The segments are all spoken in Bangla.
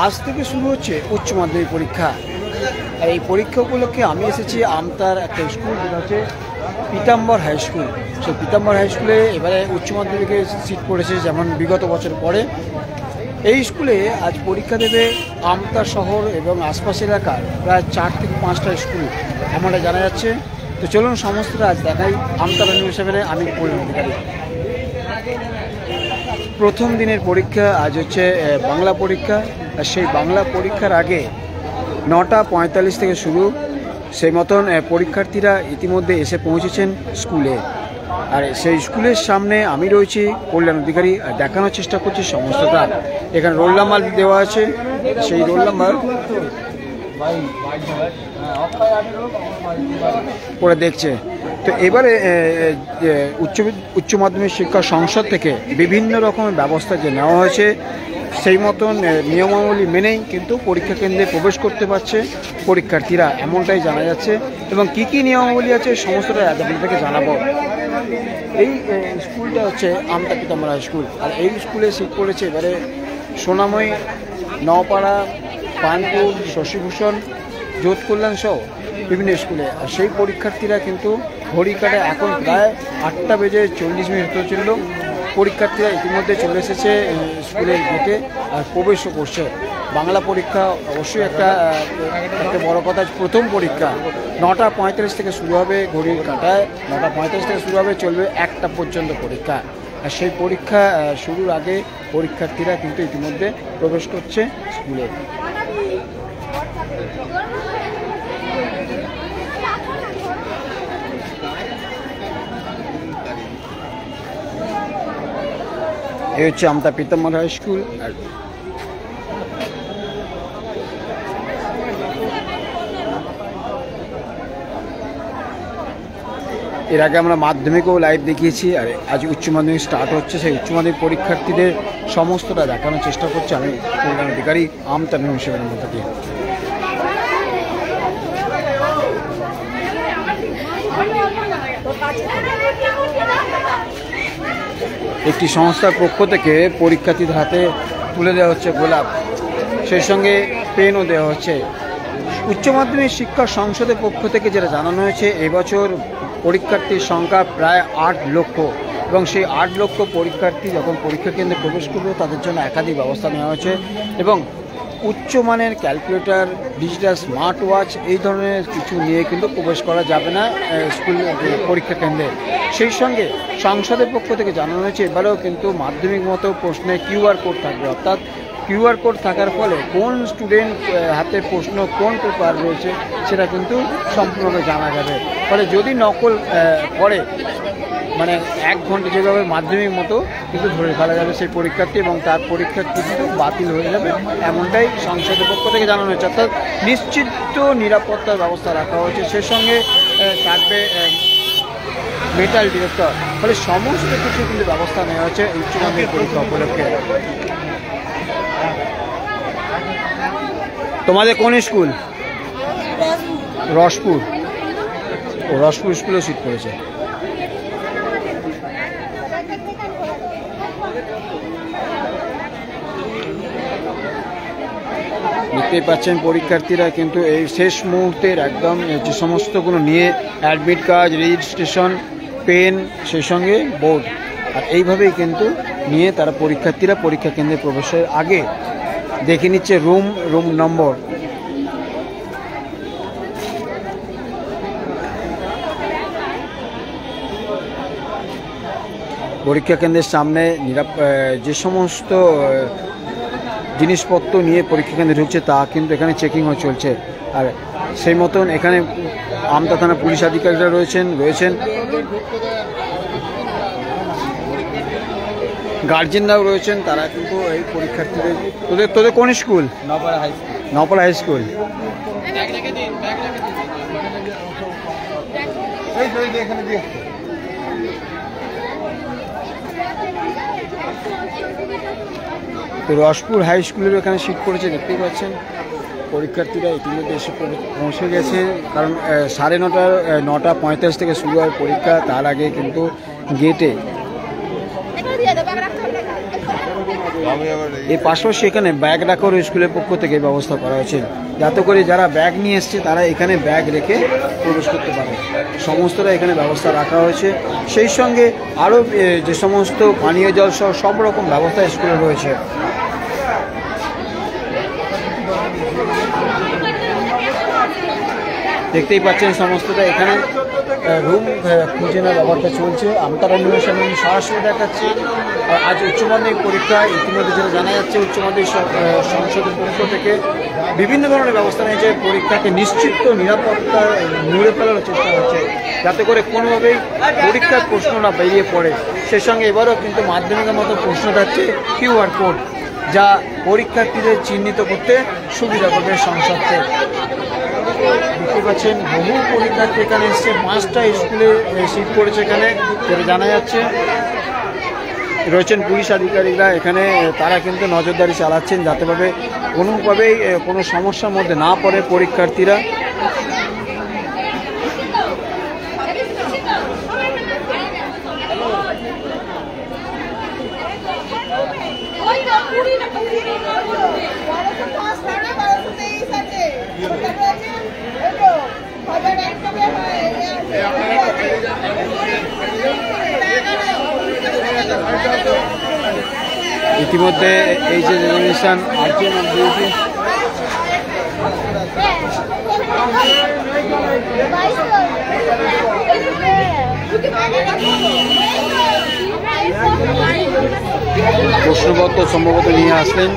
আজ থেকে শুরু হচ্ছে উচ্চ মাধ্যমিক পরীক্ষা। আর এই পরীক্ষা উপলক্ষে আমি এসেছি আমতার একটা স্কুল, যেটা হচ্ছে পীতাম্বর হাই স্কুল। সেই পীতাম্বর হাই স্কুলে এবারে উচ্চ মাধ্যমিকে সিট পড়েছে, যেমন বিগত বছর পরে। এই স্কুলে আজ পরীক্ষা দেবে আমতা শহর এবং আশপাশের এলাকার প্রায় 4 থেকে 5টা স্কুল, এমনটা জানা যাচ্ছে। তো চলুন সমস্তটা আজ দেখাই। আমতা ইউনিভার্সিটি আমি কল্যাণ অধিকারী। প্রথম দিনের পরীক্ষা আজ হচ্ছে বাংলা পরীক্ষা। আর সেই বাংলা পরীক্ষার আগে 9টা 45 থেকে শুরু। সেই মতন পরীক্ষার্থীরা ইতিমধ্যে এসে পৌঁছেছেন স্কুলে। আর সেই স্কুলের সামনে আমি রয়েছি কল্যাণ অধিকারী, আর দেখানোর চেষ্টা করছি সমস্তটা। এখানে রোল নাম্বার দেওয়া আছে, সেই রোল নাম্বার পরে দেখছে। তো এবারে উচ্চ মাধ্যমিক শিক্ষা সংসদ থেকে বিভিন্ন রকমের ব্যবস্থা যে নেওয়া হয়েছে, সেই মতন নিয়মাবলী মেনেই কিন্তু পরীক্ষা কেন্দ্রে প্রবেশ করতে পারছে পরীক্ষার্থীরা, এমনটাই জানা যাচ্ছে। এবং কি কি নিয়মাবলী আছে সমস্তটা আপনাদেরকে জানাবো। এই স্কুলটা হচ্ছে আমতা পীতাম্বর হাই স্কুল। আর এই স্কুলে সিট পড়েছে এবারে সোনাময়ী, নওপাড়া, পানপুর, শশীভূষণ, যোধ কল্যাণ সহ বিভিন্ন স্কুলে। আর সেই পরীক্ষার্থীরা কিন্তু ঘড়ি কাটে এখন প্রায় 8টা বেজে 40 মিনিট হতে চলল। পরীক্ষার্থীরা ইতিমধ্যে চলে এসেছে স্কুলের গেটে আর প্রবেশও করছে। বাংলা পরীক্ষা অবশ্যই একটা বড় কথা। প্রথম পরীক্ষা 9টা 45 থেকে শুরু হবে, ঘড়ির কাঁটায় 9টা 45 থেকে শুরু হবে, চলবে 1টা পর্যন্ত পরীক্ষা। আর সেই পরীক্ষা শুরুর আগে পরীক্ষার্থীরা কিন্তু ইতিমধ্যে প্রবেশ করছে স্কুলে। এই হচ্ছে আমতা পীতাম্বর হাই স্কুল। আর এর আগে আমরা মাধ্যমিকও লাইভ দেখিয়েছি, আর আজ উচ্চ মাধ্যমিক স্টার্ট হচ্ছে। সেই উচ্চ মাধ্যমিক পরীক্ষার্থীদের সমস্তটা দেখানোর চেষ্টা করছি আমি কল্যাণ অধিকারী আমতা ইউনিভার্সিটির মধ্যে দিয়ে। একটি সংস্থার পক্ষ থেকে পরীক্ষার্থীদের হাতে তুলে দেওয়া হচ্ছে গোলাপ, সেই সঙ্গে পেনও দেওয়া হচ্ছে। উচ্চ মাধ্যমিক শিক্ষা সংসদের পক্ষ থেকে যেটা জানানো হয়েছে, এবছর পরীক্ষার্থীর সংখ্যা প্রায় 8 লক্ষ। এবং সেই 8 লক্ষ পরীক্ষার্থী যখন পরীক্ষা কেন্দ্রে প্রবেশ করবে, তাদের জন্য একাধিক ব্যবস্থা নেওয়া হয়েছে। এবং উচ্চমানের ক্যালকুলেটর, ডিজিটাল স্মার্ট ওয়াচ এই ধরনের কিছু নিয়ে কিন্তু প্রবেশ করা যাবে না স্কুল পরীক্ষা কেন্দ্রে। সেই সঙ্গে সংসদের পক্ষ থেকে জানানো হয়েছে এবারেও কিন্তু মাধ্যমিক মতো প্রশ্নে QR কোড থাকবে। অর্থাৎ QR কোড থাকার ফলে কোন স্টুডেন্ট হাতে প্রশ্ন, কোন পেপার রয়েছে সেটা কিন্তু সম্পূর্ণভাবে জানা যাবে। ফলে যদি নকল করে, মানে 1 ঘন্টা যেভাবে মাধ্যমিক মতো কিন্তু ধরে ফেলা যাবে সেই পরীক্ষার্থী, এবং তার পরীক্ষা কিন্তু বাতিল হয়ে যাবে, এমনটাই সংসদের পক্ষ থেকে জানানো হয়েছে। অর্থাৎ নিশ্চিত নিরাপত্তার ব্যবস্থা রাখা হয়েছে। সেই সঙ্গে থাকবে মেটাল ডিটেক্টর। ফলে সমস্ত কিছু কিন্তু ব্যবস্থা নেওয়া হয়েছে উচ্চ মাধ্যমিক পরীক্ষা উপলক্ষে। তোমাদের কোন স্কুল? রসপুর। ও রসপুর স্কুলেও সিট পড়েছে। দেখতেই পাচ্ছেন পরীক্ষার্থীরা কিন্তু এই শেষ মুহূর্তের একদম যে সমস্তগুলো নিয়ে অ্যাডমিট কার্ড, রেজিস্ট্রেশন, পেন, সেই সঙ্গে বোর্ড, আর এইভাবেই কিন্তু নিয়ে তারা পরীক্ষার্থীরা পরীক্ষা কেন্দ্রে প্রবেশের আগে দেখে নিচ্ছে রুম নম্বর। পরীক্ষা কেন্দ্রের সামনে যে সমস্ত জিনিসপত্র নিয়ে পরীক্ষা কেন্দ্রে ঢুকছে তা কিন্তু এখানে চেকিংও চলছে। আর সেই মতন এখানে আমতা থানা পুলিশ আধিকারিকরা রয়েছেন, গার্জেনরাও রয়েছেন। তারা কিন্তু এই পরীক্ষার্থীদের তোদের কোন স্কুল? Naopara high school. তো রসপুর হাই স্কুলের এখানে সিট পড়েছে, দেখতেই পাচ্ছেন। পরীক্ষার্থীরা ইতিমধ্যে এসে পৌঁছে গেছে, কারণ 9টা 45 থেকে শুরু হয় পরীক্ষা। তার আগে কিন্তু গেটে এর পাশাপাশি এখানে ব্যাগ রাখার স্কুলের পক্ষ থেকে ব্যবস্থা করা হয়েছে, যাতে করে যারা ব্যাগ নিয়ে এসছে তারা এখানে ব্যাগ রেখে প্রবেশ করতে পারে। সমস্তটা এখানে ব্যবস্থা রাখা হয়েছে। সেই সঙ্গে আরও যে সমস্ত পানীয় জল সহ সব রকম ব্যবস্থা স্কুলে রয়েছে। দেখতেই পাচ্ছেন সমস্তটা এখানে রুম খুঁজে নেওয়ার ব্যাপারটা চলছে। আমতার অ্যানিমেশন সরাসরি দেখাচ্ছে। আর আজ উচ্চ মাধ্যমিক পরীক্ষা ইতিমধ্যে যেটা জানা যাচ্ছে, উচ্চ মাধ্যমিক সংসদের পক্ষ থেকে বিভিন্ন ধরনের ব্যবস্থা নিয়েছে। পরীক্ষাকে নিশ্চিত নিরাপত্তা মুড়ে ফেলার চেষ্টা হচ্ছে, যাতে করে কোনোভাবেই পরীক্ষার প্রশ্ন না বেরিয়ে পড়ে। সেই সঙ্গে এবারও কিন্তু মাধ্যমিকের মতো প্রশ্ন থাকছে কিউআর কোড, যা পরীক্ষার্থীদের চিহ্নিত করতে সুবিধা করবে সংসদকে। দেখতে পাচ্ছেন বহু পরীক্ষার্থী এখানে এসছে। 5টা স্কুলে সিট পড়েছে এখানে, যেটা জানা যাচ্ছে। রয়েছেন পুলিশ আধিকারিকরা এখানে, তারা কিন্তু নজরদারি চালাচ্ছেন যাতেভাবে কোনোভাবেই কোনো সমস্যার মধ্যে না পড়ে পরীক্ষার্থীরা। ইতিমধ্যে এই যে রেজলিউশন আর্জেন্ট অফ ডিউটি প্রশ্নপত্র সম্ভবত নিয়ে আসলেন।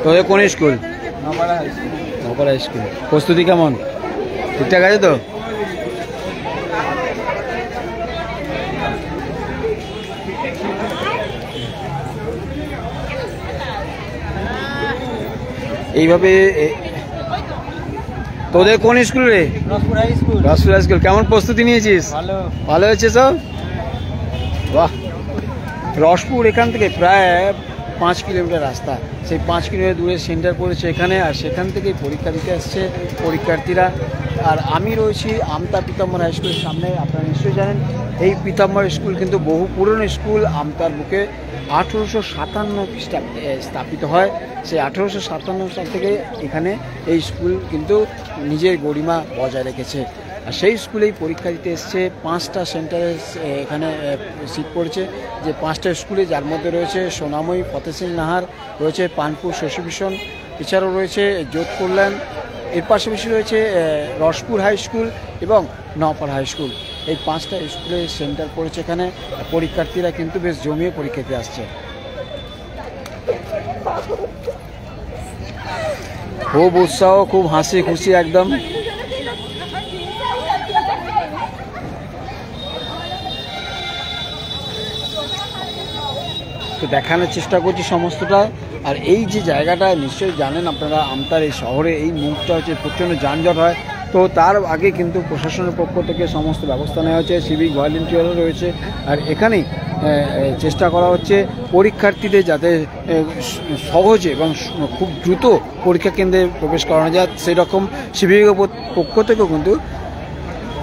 তোদের কোন স্কুল? নপাড়া স্কুল। প্রস্তুতি কেমন? ঠিকঠাক আছে তো? এইভাবে তোদের কোন স্কুল রে? Rasapur high school. কেমন প্রস্তুতি নিয়েছিস? ভালো হয়েছে সব? বাহ। রসপুর এখান থেকে প্রায় 5 কিলোমিটার রাস্তা, সেই 5 কিলোমিটার দূরে সেন্টার পড়েছে এখানে, আর সেখান থেকেই পরীক্ষা দিতে আসছে পরীক্ষার্থীরা। আর আমি রয়েছি আমতা পীতাম্বর হাই স্কুলের সামনে। আপনারা নিশ্চয়ই জানেন এই পীতাম্বর স্কুল কিন্তু বহু পুরনো স্কুল। আমতার বুকে 1857 খ্রিস্টাব্দে স্থাপিত হয়। সেই 1857 সাল থেকে এখানে এই স্কুল কিন্তু নিজের গরিমা বজায় রেখেছে। আর সেই স্কুলেই পরীক্ষা দিতে এসছে। 5টা সেন্টারে এখানে সিট পড়েছে, যে 5টা স্কুলে, যার মধ্যে রয়েছে সোনাময়ী, ফতেহ সিং নাহার, রয়েছে পানপুর শশী ভূষণ, এছাড়াও রয়েছে যোধ কল্যাণ। এর পাশাপাশি রয়েছে রসপুর হাই স্কুল এবং নপাড়া হাই স্কুল। এই 5টা স্কুলে সেন্টার পড়েছে এখানে। পরীক্ষার্থীরা কিন্তু বেশ জমিয়ে পরীক্ষা দিতে আসছে। খুব উৎসাহ, খুব হাসি খুশি একদম। তো দেখানোর চেষ্টা করছি সমস্তটা। আর এই যে জায়গাটা নিশ্চয়ই জানেন আপনারা, আমতার এই শহরে এই মুখটা হচ্ছে প্রচণ্ড যানজট হয়। তো তার আগে কিন্তু প্রশাসনের পক্ষ থেকে সমস্ত ব্যবস্থা নেওয়া হয়েছে, সিভিক ভলেন্টিয়ারও রয়েছে। আর এখানেই চেষ্টা করা হচ্ছে পরীক্ষার্থীদের যাতে সহজে এবং খুব দ্রুত পরীক্ষা কেন্দ্রে প্রবেশ করানো যায়, সেরকম সিভিকের পক্ষ থেকেও কিন্তু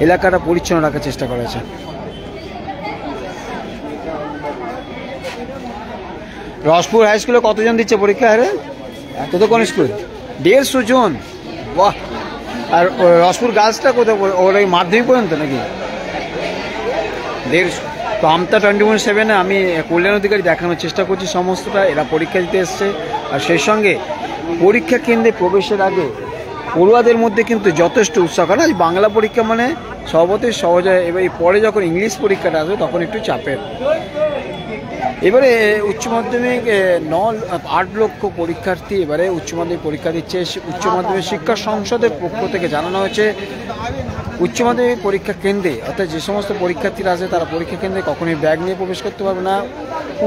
এলাকাটা পরিচ্ছন্ন রাখার চেষ্টা করা হয়েছে। রসপুর হাই স্কুলে কতজন দিচ্ছে পরীক্ষা? আরে এত তো কোন স্কুল? 150 জন। বাহ। আর রসপুর গার্লসটা কোথাও? ওর ওই মাধ্যমিক পর্যন্ত নাকি? 150। তো আমতা 24/7 আমি কল্যাণ অধিকারী দেখানোর চেষ্টা করছি সমস্তটা। এরা পরীক্ষা দিতে এসছে। আর সেই সঙ্গে পরীক্ষা কেন্দ্রে প্রবেশের আগে পড়ুয়াদের মধ্যে কিন্তু যথেষ্ট উৎসাহ। কারণ আজ বাংলা পরীক্ষা মানে সর্বতই সহজ হয়, এবার পরে যখন ইংলিশ পরীক্ষাটা আসবে তখন একটু চাপের। এবারে উচ্চ মাধ্যমিক 8 লক্ষ পরীক্ষার্থী এবারে উচ্চ মাধ্যমিক পরীক্ষা দিচ্ছে। উচ্চ মাধ্যমিক শিক্ষা সংসদের পক্ষ থেকে জানানো হয়েছে উচ্চ মাধ্যমিক পরীক্ষা কেন্দ্রে অর্থাৎ যে সমস্ত পরীক্ষার্থীরা আছে তারা পরীক্ষা কেন্দ্রে কখনোই ব্যাগ নিয়ে প্রবেশ করতে পারবে না।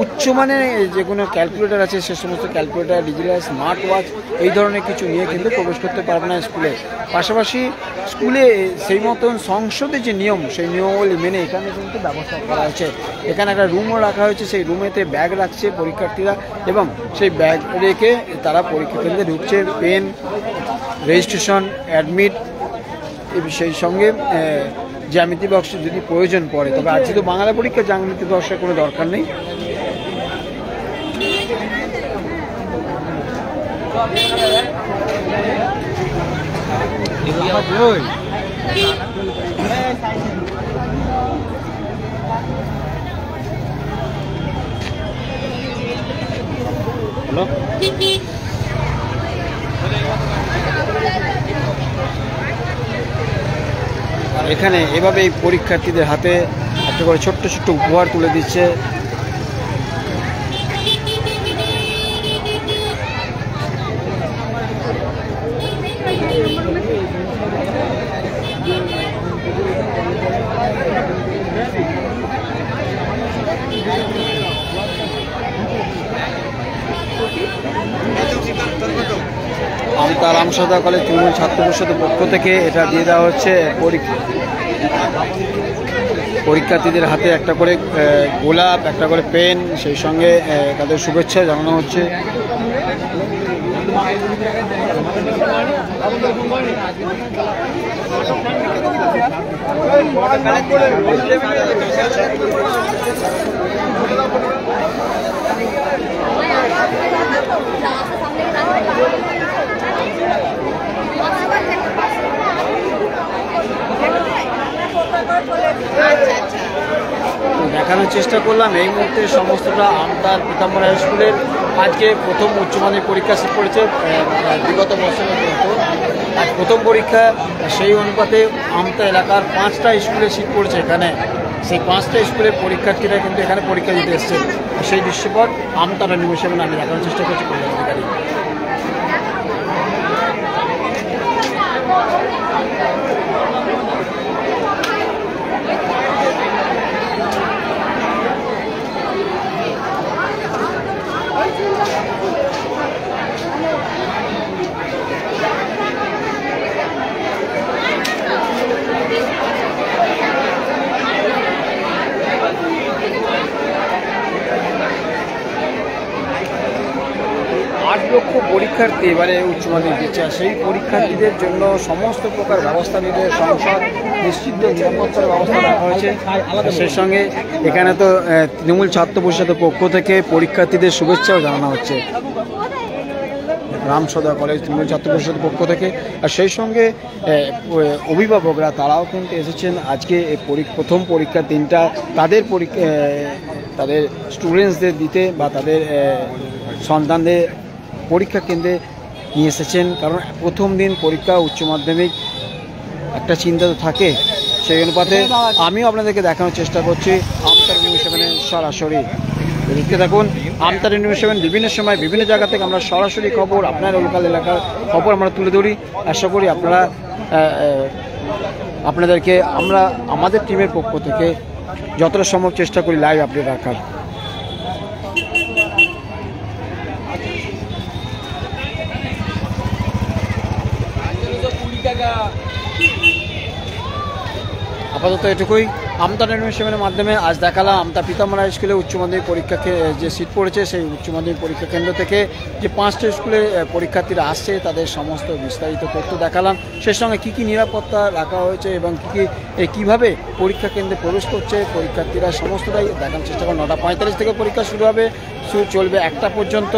উচ্চমানের যে কোনো ক্যালকুলেটর আছে সে সমস্ত ক্যালকুলেটর, ডিজিটাল স্মার্ট ওয়াচ এই ধরনের কিছু নিয়ে কিন্তু প্রবেশ করতে পারবে না স্কুলে। পাশাপাশি স্কুলে সেই মতন সংসদের যে নিয়ম সেই নিয়মাবলী মেনে এখানে কিন্তু ব্যবস্থা করা হয়েছে। এখানে একটা রুমও রাখা হয়েছে, সেই রুমেতে ব্যাগ রাখছে পরীক্ষার্থীরা এবং সেই ব্যাগ রেখে তারা পরীক্ষা কেন্দ্রে ঢুকছে। পেন, রেজিস্ট্রেশন, অ্যাডমিট, সেই সঙ্গে জ্যামিতি বক্স যদি প্রয়োজন পড়ে, তবে আজ যেহেতু বাংলা পরীক্ষা জ্যামিতি বক্সের কোনো দরকার নেই। হ্যালো, আর এখানে এভাবে এই পরীক্ষার্থীদের হাতে একটা করে ছোট্ট ছোট্ট উপহার তুলে দিচ্ছে। আমতা রামসদা কলেজ তৃণমূল ছাত্র পরিষদের পক্ষ থেকে এটা দিয়ে দেওয়া হচ্ছে পরীক্ষার্থীদের হাতে একটা করে গোলাপ, একটা করে পেন, সেই সঙ্গে তাদের শুভেচ্ছা জানানো হচ্ছে। দেখানোর চেষ্টা করলাম এই মুহূর্তে সমস্তটা আমতার পীতাম্বর হাই স্কুলের আজকে প্রথম উচ্চমাধ্যমিক পরীক্ষা শেষ করেছে বিগত বছরের মতো। আজ প্রথম পরীক্ষা, সেই অনুপাতে আমতা এলাকার 5টা স্কুলে সিট পড়েছে এখানে। সেই 5টা স্কুলের পরীক্ষার্থীরা কিন্তু এখানে পরীক্ষা দিতে এসছে। সেই দৃশ্যপট আমতার নিমেষে আমি দেখানোর চেষ্টা করছি কল্যাণ অধিকারী। লক্ষ পরীক্ষার্থী এবারে উচ্চ মাধ্যমিক দিচ্ছে। সেই পরীক্ষার্থীদের জন্য সমস্ত প্রকার ব্যবস্থা নিতে সংসদ নিশ্চিত নিরাপত্তার ব্যবস্থা রাখা হয়েছে। সেই সঙ্গে এখানে তো তৃণমূল ছাত্র পরিষদের পক্ষ থেকে পরীক্ষার্থীদের শুভেচ্ছাও জানানো হচ্ছে রামসদা কলেজ তৃণমূল ছাত্র পরিষদের পক্ষ থেকে। আর সেই সঙ্গে অভিভাবকরা তারাও কিন্তু এসেছেন আজকে প্রথম পরীক্ষার দিনটা তাদের তাদের স্টুডেন্টসদের দিতে বা তাদের সন্তানদের পরীক্ষা কেন্দ্রে নিয়ে এসেছেন। কারণ প্রথম দিন পরীক্ষা উচ্চ মাধ্যমিক, একটা চিন্তা তো থাকে। সেই অনুপাতে আমিও আপনাদেরকে দেখানোর চেষ্টা করছি আমতার নিউজ 7 সরাসরি। দেখতে থাকুন আমতার নিউজ 7 বিভিন্ন সময় বিভিন্ন জায়গা থেকে আমরা সরাসরি খবর, আপনার লোকাল এলাকার খবর আমরা তুলে ধরি। আশা করি আপনাদেরকে আমরা আমাদের টিমের পক্ষ থেকে যতটা সম্ভব চেষ্টা করি লাইভ আপডেট রাখার। আপাতত এটুকুই। আমতা নিউজ7-এর মাধ্যমে আজ দেখালাম আমতা পীতাম্বর হাই স্কুলে উচ্চ মাধ্যমিক পরীক্ষাকে যে সিট পড়েছে সেই উচ্চ মাধ্যমিক পরীক্ষা কেন্দ্র থেকে যে 5টা স্কুলে পরীক্ষার্থীরা আসছে তাদের সমস্ত বিস্তারিত তথ্য দেখালাম। সেই সঙ্গে কী কী নিরাপত্তা রাখা হয়েছে এবং কীভাবে পরীক্ষা কেন্দ্রে প্রবেশ করছে পরীক্ষার্থীরা সমস্তটাই দেখানোর চেষ্টা করলাম। 9টা 45 থেকে পরীক্ষা শুরু হবে, চলবে 1টা পর্যন্ত।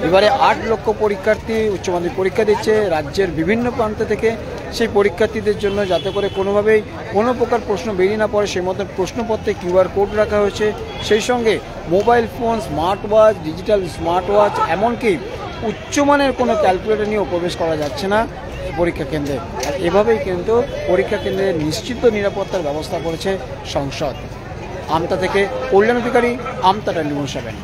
এবারে 8 লক্ষ পরীক্ষার্থী উচ্চ মাধ্যমিক পরীক্ষা দিচ্ছে রাজ্যের বিভিন্ন প্রান্ত থেকে। সেই পরীক্ষার্থীদের জন্য যাতে করে কোনোভাবেই কোনো প্রকার প্রশ্ন বেরিয়ে না পড়ে সেই মতন প্রশ্নপত্রে QR কোড রাখা হয়েছে। সেই সঙ্গে mobile phone, smart watch, digital smart watch, এমনকি উচ্চমানের কোনো ক্যালকুলেটর নিয়েও প্রবেশ করা যাচ্ছে না পরীক্ষা কেন্দ্রে। আর এভাবেই কিন্তু পরীক্ষা কেন্দ্রে নিশ্চিত নিরাপত্তার ব্যবস্থা করেছে সংসদ। আমতা থেকে কল্যাণ অধিকারী, আমতা নিউজ 7।